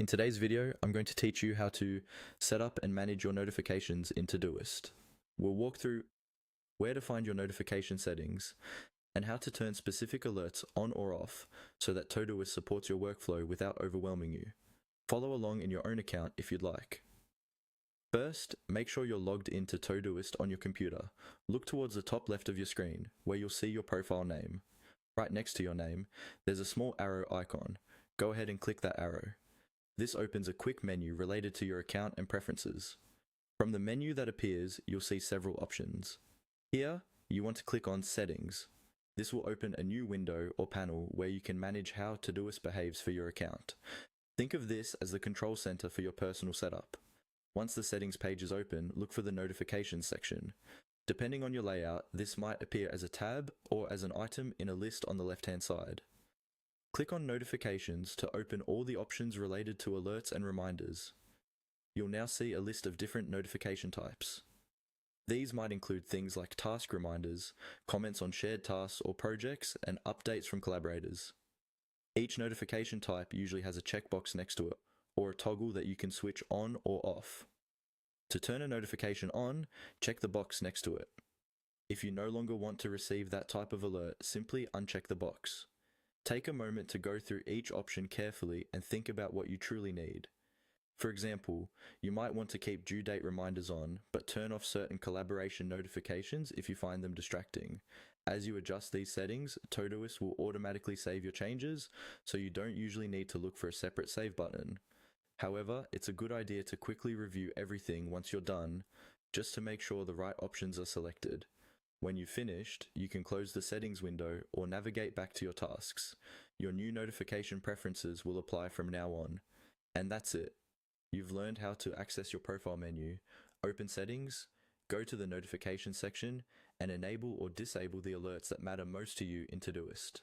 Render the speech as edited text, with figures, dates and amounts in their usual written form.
In today's video, I'm going to teach you how to set up and manage your notifications in Todoist. We'll walk through where to find your notification settings and how to turn specific alerts on or off so that Todoist supports your workflow without overwhelming you. Follow along in your own account if you'd like. First, make sure you're logged into Todoist on your computer. Look towards the top left of your screen, where you'll see your profile name. Right next to your name, there's a small arrow icon. Go ahead and click that arrow. This opens a quick menu related to your account and preferences. From the menu that appears, you'll see several options. Here, you want to click on Settings. This will open a new window or panel where you can manage how Todoist behaves for your account. Think of this as the control center for your personal setup. Once the settings page is open, look for the notifications section. Depending on your layout, this might appear as a tab or as an item in a list on the left-hand side. Click on Notifications to open all the options related to alerts and reminders. You'll now see a list of different notification types. These might include things like task reminders, comments on shared tasks or projects, and updates from collaborators. Each notification type usually has a checkbox next to it, or a toggle that you can switch on or off. To turn a notification on, check the box next to it. If you no longer want to receive that type of alert, simply uncheck the box. Take a moment to go through each option carefully and think about what you truly need. For example, you might want to keep due date reminders on, but turn off certain collaboration notifications if you find them distracting. As you adjust these settings, Todoist will automatically save your changes, so you don't usually need to look for a separate save button. However, it's a good idea to quickly review everything once you're done, just to make sure the right options are selected. When you've finished, you can close the settings window or navigate back to your tasks. Your new notification preferences will apply from now on. And that's it. You've learned how to access your profile menu, open settings, go to the notification section, and enable or disable the alerts that matter most to you in Todoist.